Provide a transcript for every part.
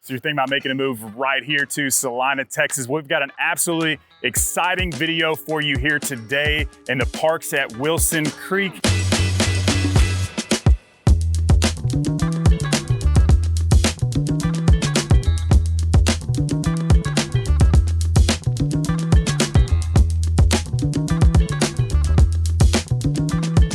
So you're thinking about making a move right here to Celina, Texas. We've got an absolutely exciting video for you here today in the parks at Wilson Creek.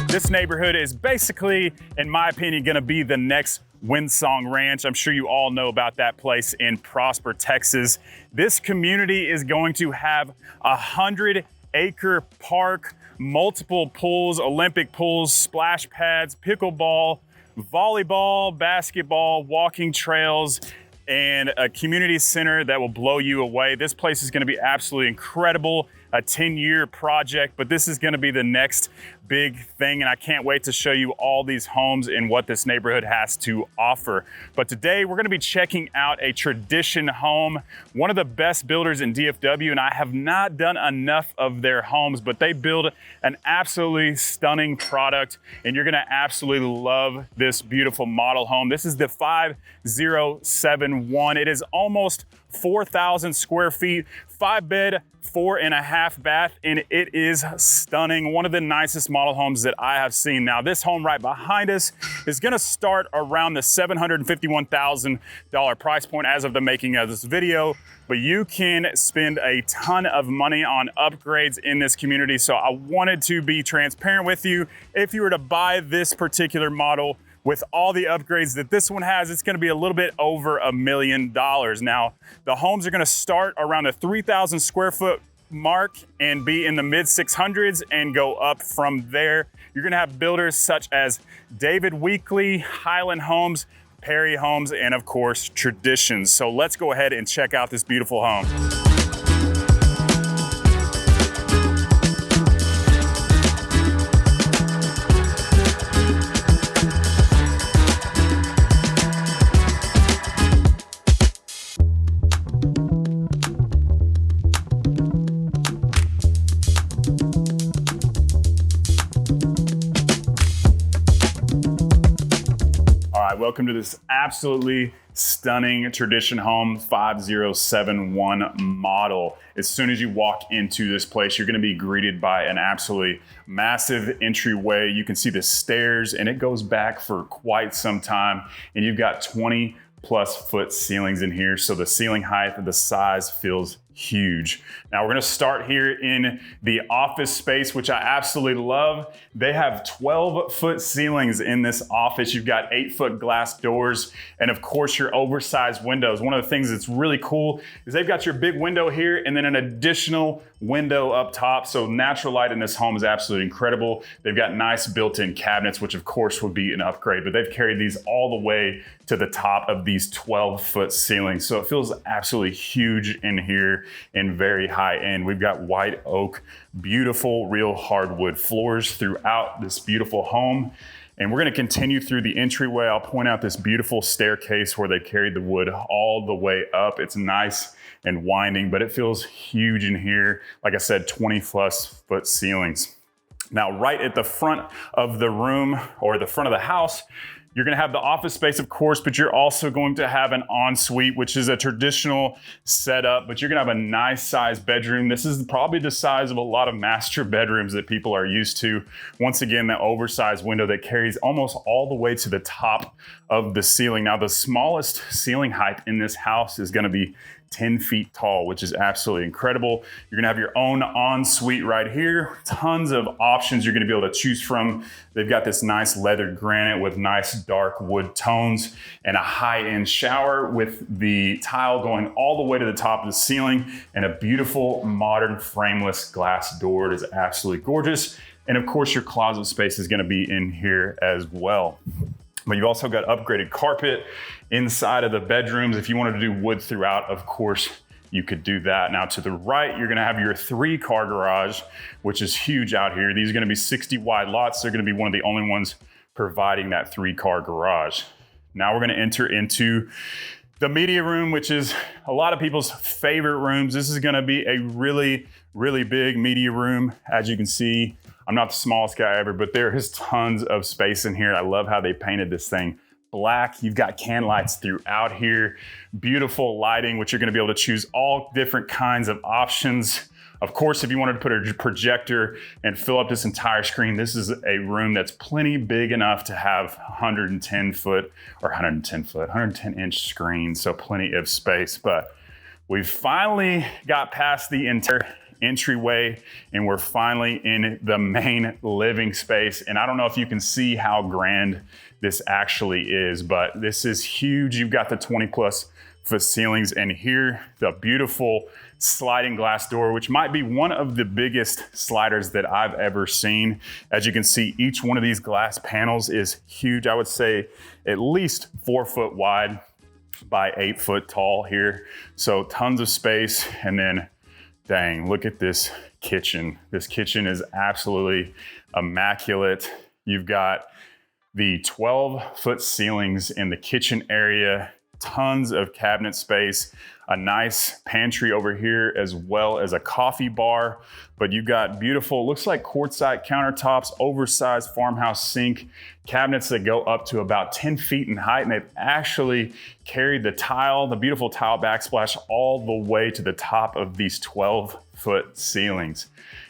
This neighborhood is basically, in my opinion, gonna be the next Windsong Ranch. I'm sure you all know about that place in Prosper, Texas. This community is going to have a 100-acre park, multiple pools, Olympic pools, splash pads, pickleball, volleyball, basketball, walking trails, and a community center that will blow you away. This place is gonna be absolutely incredible, a 10-year project, but this is gonna be the next big thing, and I can't wait to show you all these homes and what this neighborhood has to offer. But today we're gonna be checking out a Tradition home, one of the best builders in DFW, and I have not done enough of their homes, but they build an absolutely stunning product, and you're gonna absolutely love this beautiful model home. This is the 5071. It is almost 4,000 square feet, 5-bed, 4.5 bath, and it is stunning. One of the nicest model homes that I have seen. Now, this home right behind us is gonna start around the $751,000 price point as of the making of this video, but you can spend a ton of money on upgrades in this community. So I wanted to be transparent with you. If you were to buy this particular model, with all the upgrades that this one has, it's gonna be a little bit over $1 million. Now, the homes are gonna start around the 3,000 square foot mark and be in the mid 600s and go up from there. You're gonna have builders such as David Weekley, Highland Homes, Perry Homes, and of course, Traditions. So let's go ahead and check out this beautiful home. Welcome to this absolutely stunning Tradition home 5071 model. As soon as you walk into this place, you're gonna be greeted by an absolutely massive entryway. You can see the stairs and it goes back for quite some time. And you've got 20+ foot ceilings in here. So the ceiling height and the size feels huge. Now we're gonna start here in the office space, which I absolutely love. They have 12-foot ceilings in this office. You've got 8-foot glass doors, and of course your oversized windows. One of the things that's really cool is they've got your big window here and then an additional window up top. So natural light in this home is absolutely incredible. They've got nice built-in cabinets, which of course would be an upgrade, but they've carried these all the way to the top of these 12-foot ceilings. So it feels absolutely huge in here and very high end. We've got white oak, beautiful real hardwood floors throughout this beautiful home. And we're gonna continue through the entryway. I'll point out this beautiful staircase where they carried the wood all the way up. It's nice and winding, but it feels huge in here. Like I said, 20+ foot ceilings. Now, right at the front of the room or the front of the house, you're gonna have the office space, of course, but you're also going to have an ensuite, which is a traditional setup, but you're gonna have a nice sized bedroom. This is probably the size of a lot of master bedrooms that people are used to. Once again, that oversized window that carries almost all the way to the top of the ceiling. Now, the smallest ceiling height in this house is gonna be 10 feet tall, which is absolutely incredible. You're gonna have your own ensuite right here. Tons of options you're gonna be able to choose from. They've got this nice leathered granite with nice dark wood tones and a high-end shower with the tile going all the way to the top of the ceiling and a beautiful modern frameless glass door. It is absolutely gorgeous. And of course, your closet space is gonna be in here as well. But you've also got upgraded carpet inside of the bedrooms. If you wanted to do wood throughout, of course, you could do that. Now to the right, you're gonna have your 3-car garage, which is huge out here. These are gonna be 60 wide lots. They're gonna be one of the only ones providing that 3-car garage. Now we're gonna enter into the media room, which is a lot of people's favorite rooms. This is gonna be a really, really big media room. As you can see, I'm not the smallest guy ever, but there is tons of space in here. I love how they painted this thing black. You've got can lights throughout here. Beautiful lighting, which you're gonna be able to choose all different kinds of options. Of course, if you wanted to put a projector and fill up this entire screen, this is a room that's plenty big enough to have 110 inch screen, so plenty of space. But we've finally got past the entire entryway and we're finally in the main living space. And I don't know if you can see how grand this actually is, but this is huge. You've got the 20+ foot ceilings, and here the beautiful sliding glass door, which might be one of the biggest sliders that I've ever seen. As you can see, each one of these glass panels is huge. I would say at least 4 foot wide by 8 foot tall here. So tons of space. And then dang, look at this kitchen. This kitchen is absolutely immaculate. You've got the 12-foot ceilings in the kitchen area, tons of cabinet space, a nice pantry over here, as well as a coffee bar. But you've got beautiful, looks like quartzite countertops, oversized farmhouse sink, cabinets that go up to about 10 feet in height. And they've actually carried the beautiful tile backsplash all the way to the top of these 12-foot ceilings.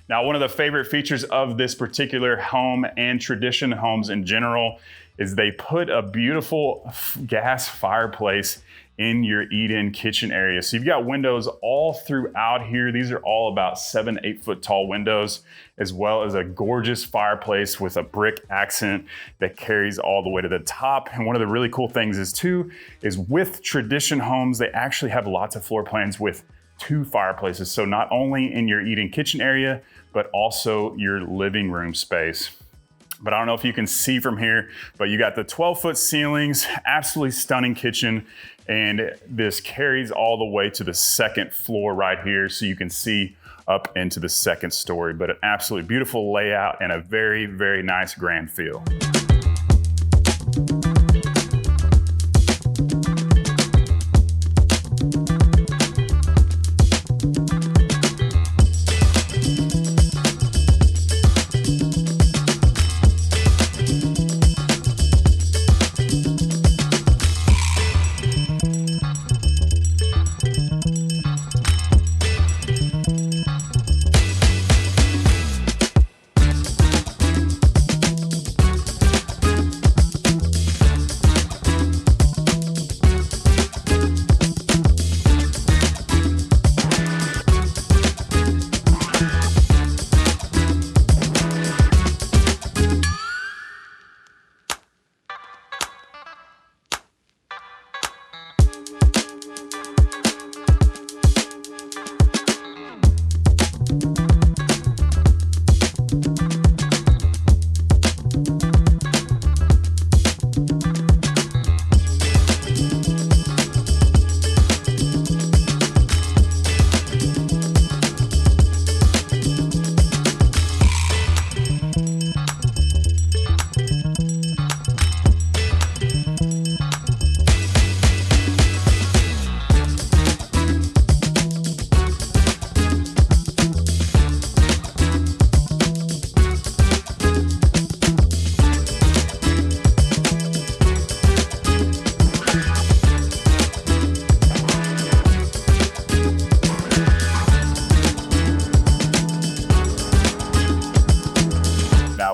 Now, one of the favorite features of this particular home and tradition homes in general is they put a beautiful gas fireplace in your eat-in kitchen area. So you've got windows all throughout here. These are all about 7-8 foot tall windows, as well as a gorgeous fireplace with a brick accent that carries all the way to the top. And one of the really cool things is with tradition homes, they actually have lots of floor plans with 2 fireplaces. So not only in your eat-in kitchen area, but also your living room space. But I don't know if you can see from here, but you got the 12-foot ceilings, absolutely stunning kitchen, and this carries all the way to the 2nd floor right here, so you can see up into the 2nd story. But an absolutely beautiful layout and a very, very nice grand feel.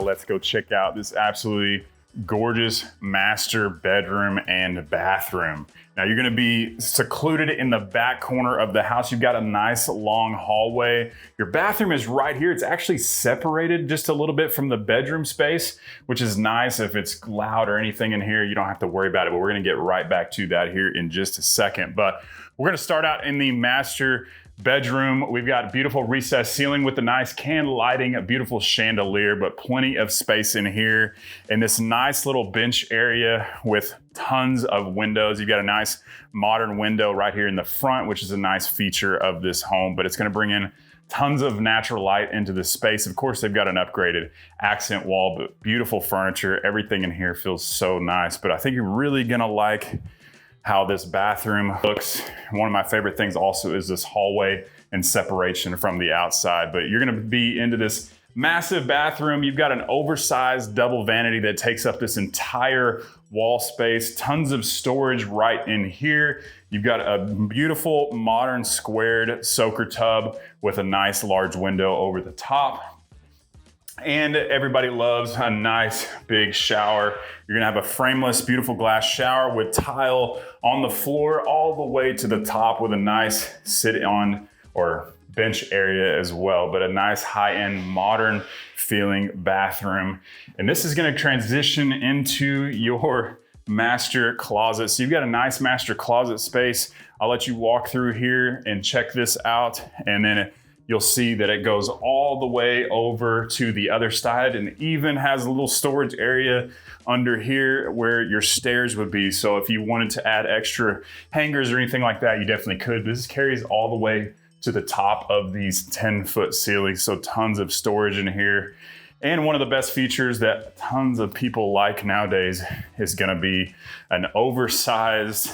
Let's go check out this absolutely gorgeous master bedroom and bathroom. Now you're gonna be secluded in the back corner of the house. You've got a nice long hallway. Your bathroom is right here. It's actually separated just a little bit from the bedroom space, which is nice. If it's loud or anything in here, you don't have to worry about it, but we're gonna get right back to that here in just a second. But we're gonna start out in the master bedroom. We've got a beautiful recessed ceiling with the nice candle lighting, a beautiful chandelier, but plenty of space in here. And this nice little bench area with tons of windows. You've got a nice modern window right here in the front, which is a nice feature of this home, but it's gonna bring in tons of natural light into the space. Of course, they've got an upgraded accent wall, but beautiful furniture. Everything in here feels so nice, but I think you're really gonna like how this bathroom looks. One of my favorite things also is this hallway and separation from the outside, but you're gonna be into this Massive bathroom. You've got an oversized double vanity that takes up this entire wall space. Tons of storage right in here. You've got a beautiful modern squared soaker tub with a nice large window over the top. And everybody loves a nice big shower. You're gonna have a frameless, beautiful glass shower with tile on the floor all the way to the top with a nice sit on or bench area as well, but a nice high-end modern feeling bathroom. And this is gonna transition into your master closet. So you've got a nice master closet space. I'll let you walk through here and check this out, and then you'll see that it goes all the way over to the other side and even has a little storage area under here where your stairs would be. So if you wanted to add extra hangers or anything like that, you definitely could. This carries all the way to the top of these 10-foot ceilings. So tons of storage in here. And one of the best features that tons of people like nowadays is gonna be an oversized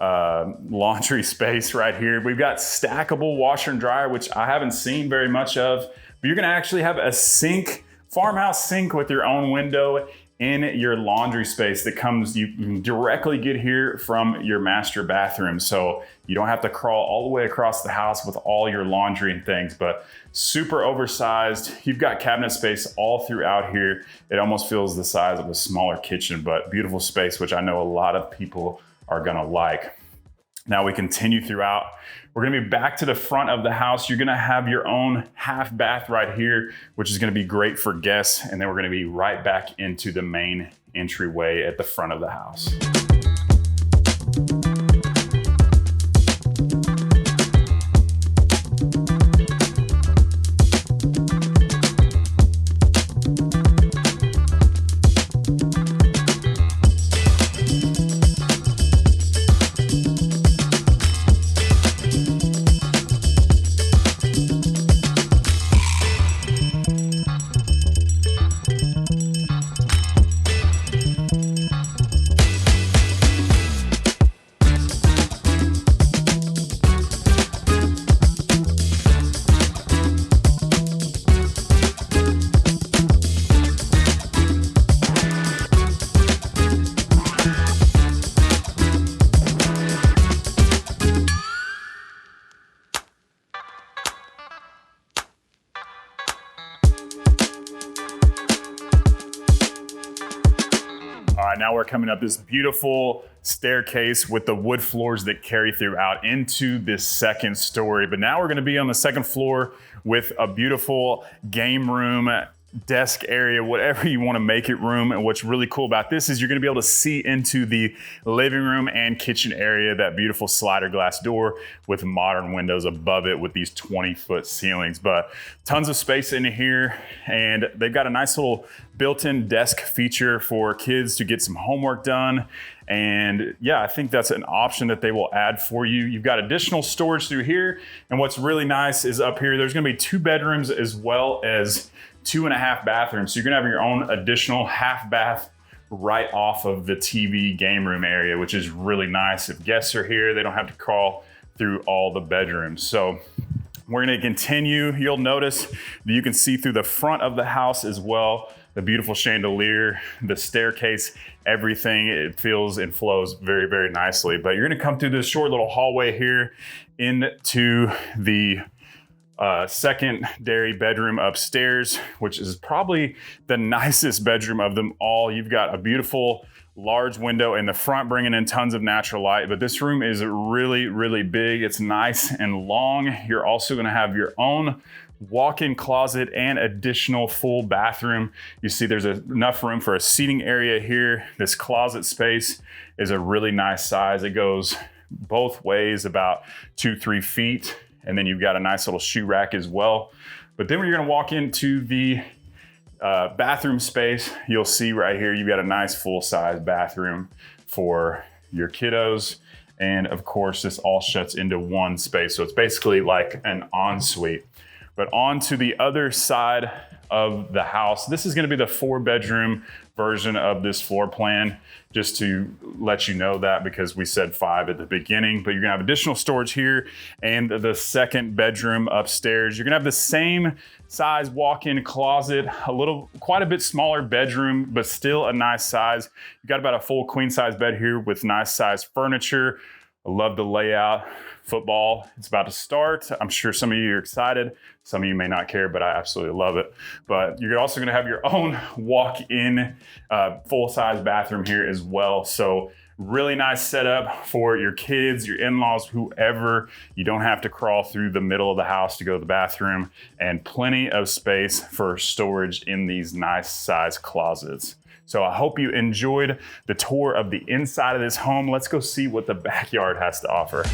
laundry space right here. We've got stackable washer and dryer, which I haven't seen very much of, but you're gonna actually have a sink, farmhouse sink with your own window in your laundry space that comes, you can directly get here from your master bathroom. So you don't have to crawl all the way across the house with all your laundry and things, but super oversized. You've got cabinet space all throughout here. It almost feels the size of a smaller kitchen, but beautiful space, which I know a lot of people are gonna like. Now we continue throughout. We're gonna be back to the front of the house. You're gonna have your own half bath right here, which is gonna be great for guests. And then we're gonna be right back into the main entryway at the front of the house. All right, now we're coming up this beautiful staircase with the wood floors that carry throughout into this second story. But now we're gonna be on the second floor with a beautiful game room, desk area, whatever you want to make it room. And what's really cool about this is you're going to be able to see into the living room and kitchen area, that beautiful slider glass door with modern windows above it with these 20-foot ceilings. But tons of space in here, and they've got a nice little built-in desk feature for kids to get some homework done. And yeah, I think that's an option that they will add for you. You've got additional storage through here. And what's really nice is up here, there's going to be 2 bedrooms as well as 2.5 bathrooms. So you're gonna have your own additional half bath right off of the TV game room area, which is really nice. If guests are here, they don't have to crawl through all the bedrooms. So we're gonna continue. You'll notice that you can see through the front of the house as well, the beautiful chandelier, the staircase, everything. It feels and flows very, very nicely. But you're gonna come through this short little hallway here into the secondary bedroom upstairs, which is probably the nicest bedroom of them all. You've got a beautiful large window in the front, bringing in tons of natural light, but this room is really, really big. It's nice and long. You're also gonna have your own walk-in closet and additional full bathroom. You see there's enough room for a seating area here. This closet space is a really nice size. It goes both ways, about 2-3 feet. And then you've got a nice little shoe rack as well. But then when you're gonna walk into the bathroom space, you'll see right here, you've got a nice full-size bathroom for your kiddos. And of course, this all shuts into one space. So it's basically like an ensuite. But on to the other side of the house. This is gonna be the 4-bedroom version of this floor plan, just to let you know that, because we said 5 at the beginning, but you're gonna have additional storage here and the 2nd bedroom upstairs. You're gonna have the same size walk-in closet, quite a bit smaller bedroom, but still a nice size. You got about a full queen size bed here with nice size furniture. I love the layout. Football, it's about to start. I'm sure some of you are excited. Some of you may not care, but I absolutely love it. But you're also gonna have your own walk-in full-size bathroom here as well. So really nice setup for your kids, your in-laws, whoever. You don't have to crawl through the middle of the house to go to the bathroom, and plenty of space for storage in these nice size closets. So I hope you enjoyed the tour of the inside of this home. Let's go see what the backyard has to offer.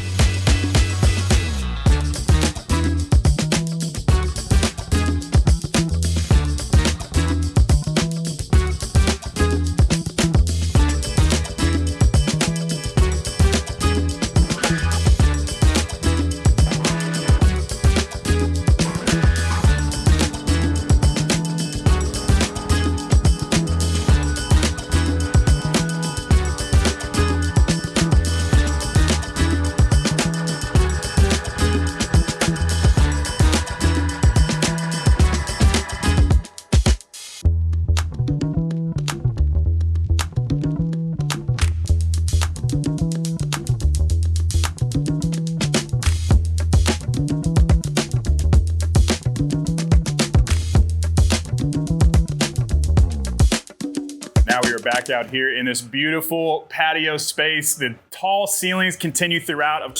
Now we are back out here in this beautiful patio space. The tall ceilings continue throughout, of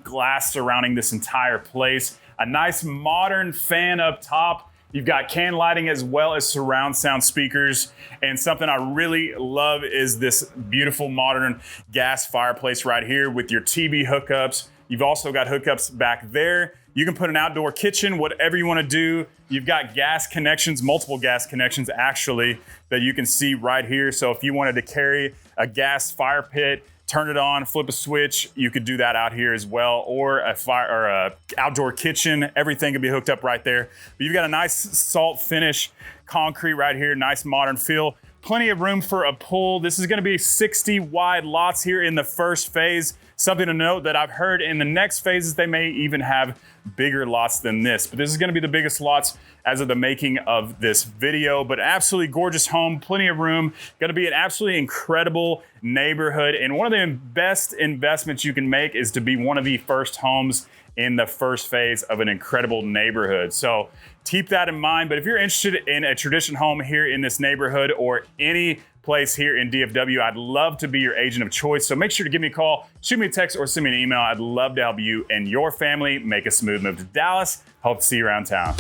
glass surrounding this entire place. A nice modern fan up top. You've got can lighting as well as surround sound speakers. And something I really love is this beautiful modern gas fireplace right here with your TV hookups. You've also got hookups back there. You can put an outdoor kitchen, whatever you want to do. You've got gas connections, multiple gas connections actually, that you can see right here. So if you wanted to carry a gas fire pit, turn it on, flip a switch, you could do that out here as well, or a outdoor kitchen. Everything can be hooked up right there. But you've got a nice salt finish concrete right here, nice modern feel. Plenty of room for a pool. This is gonna be 60 wide lots here in the first phase. Something to note that I've heard in the next phases, they may even have bigger lots than this, but this is gonna be the biggest lots as of the making of this video. But absolutely gorgeous home, plenty of room, gonna be an absolutely incredible neighborhood. And one of the best investments you can make is to be one of the first homes in the first phase of an incredible neighborhood. So keep that in mind. But if you're interested in a tradition home here in this neighborhood or any place here in DFW, I'd love to be your agent of choice. So make sure to give me a call, shoot me a text, or send me an email. I'd love to help you and your family make a smooth move to Dallas. Hope to see you around town.